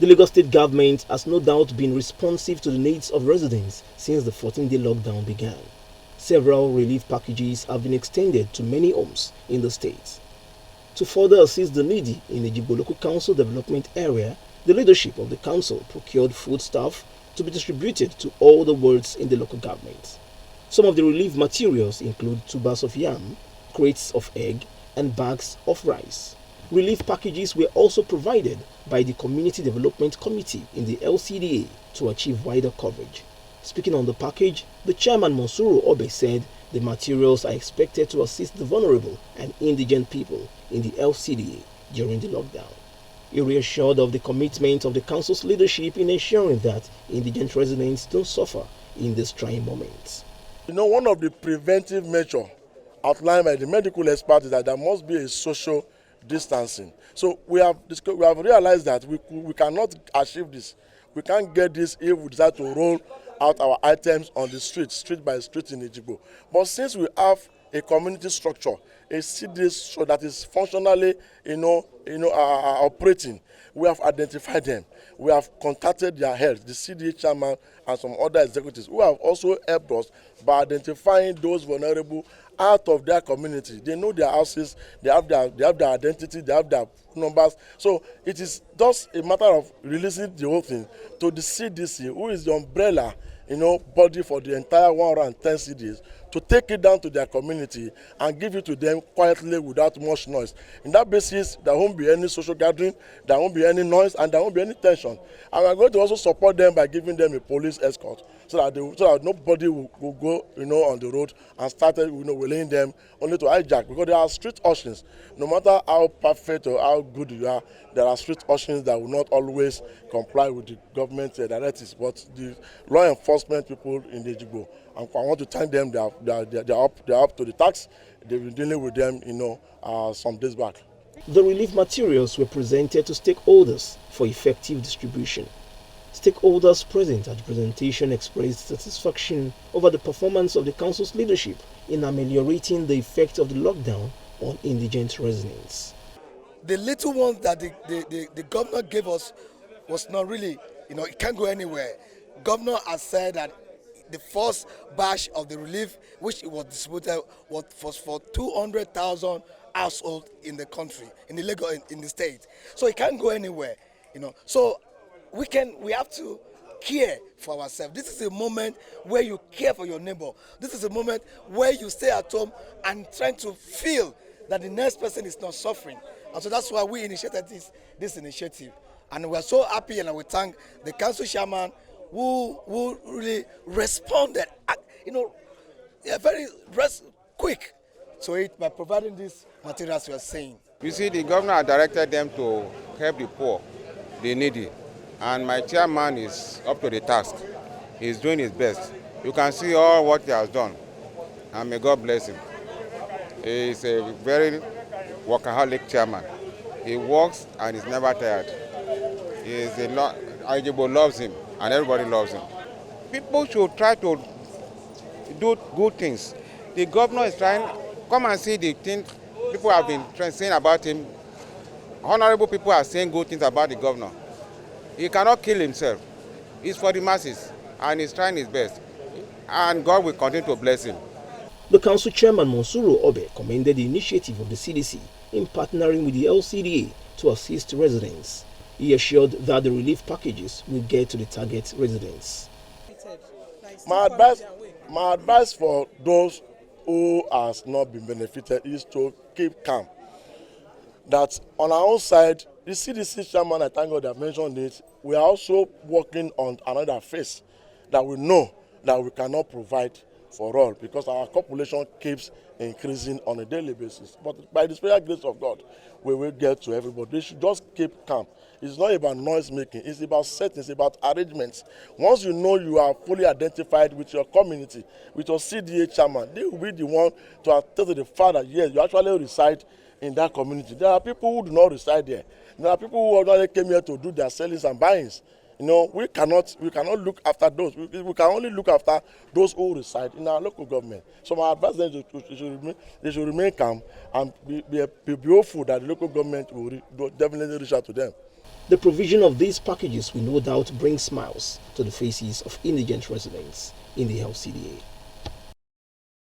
The Lagos State government has no doubt been responsive to the needs of residents since the 14-day lockdown began. Several relief packages have been extended to many homes in the state. To further assist the needy in the Ejigbo Local Council Development Area, the leadership of the council procured foodstuff to be distributed to all the wards in the local government. Some of the relief materials include tubers of yam, crates of egg, and bags of rice. Relief packages were also provided by the Community Development Committee in the LCDA to achieve wider coverage. Speaking on the package, the chairman Monsuru Obe said the materials are expected to assist the vulnerable and indigent people in the LCDA during the lockdown. He reassured of the commitment of the council's leadership in ensuring that indigent residents don't suffer in these trying moments. One of the preventive measures outlined by the medical experts is that there must be a social distancing. So we have realized that we cannot achieve this. We can't get this if we decide to roll out our items on the street by street in Ejigbo. But since we have a community structure, a CDA that is functionally, operating, we have identified them. We have contacted their heads, the CDA chairman and some other executives who have also helped us by identifying those vulnerable out of their community. They know their houses, they have their identity, they have their numbers. So it is just a matter of releasing the whole thing to the CDC, who is the umbrella, body for the entire 110 cities, to take it down to their community and give it to them quietly without much noise. In that basis, there won't be any social gathering, there won't be any noise, and there won't be any tension. And we're going to also support them by giving them a police escort so that nobody will go on the road and start relaying them only to hijack, because there are street urchins. No matter how perfect or how good you are, there are street urchins that will not always comply with the government directives. But the law enforcement people in the Ejigbo, and I want to thank them. They are up to the task. They've been dealing with them, some days back. The relief materials were presented to stakeholders for effective distribution. Stakeholders present at the presentation expressed satisfaction over the performance of the council's leadership in ameliorating the effect of the lockdown on indigent residents. The little ones that the governor gave us was not really, it can't go anywhere. Governor has said that the first batch of the relief, which it was distributed, was for 200,000 households in the country, in the state. So it can't go anywhere, So we have to care for ourselves. This is a moment where you care for your neighbor. This is a moment where you stay at home and trying to feel that the next person is not suffering. And so that's why we initiated this initiative. And we're so happy, and we thank the council chairman who really responded, very quick to it by providing these materials we are saying. You see, the governor directed them to help the poor, the needy, and my chairman is up to the task. He's doing his best. You can see all what he has done, and may God bless him. He is a very workaholic chairman. He works and is never tired. Ejigbo loves him, and everybody loves him. People should try to do good things. The governor is trying. Come and see the things people have been saying about him. Honorable people are saying good things about the governor. He cannot kill himself. He's for the masses, and he's trying his best. And God will continue to bless him. The council chairman Monsuru Obe commended the initiative of the CDC in partnering with the LCDA to assist residents. He assured that the relief packages will get to the target residents. My advice for those who has not been benefited is to keep calm. That on our own side, the CDC chairman, I thank God that mentioned it, we are also working on another phase that we know that we cannot provide for all, because our population keeps increasing on a daily basis. But by the special grace of God, we will get to everybody. They should just keep calm. It's not about noise making, it's about settings, it's about arrangements. Once you know you are fully identified with your community, with your CDA chairman, they will be the one to attest to the fact that yes, you actually reside in that community. There are people who do not reside there. There are people who ordinarily came here to do their sellings and buyings. We cannot look after those. We can only look after those who reside in our local government. So my advice is they should remain calm and be hopeful that the local government will definitely reach out to them. The provision of these packages will no doubt bring smiles to the faces of indigent residents in the LCDA.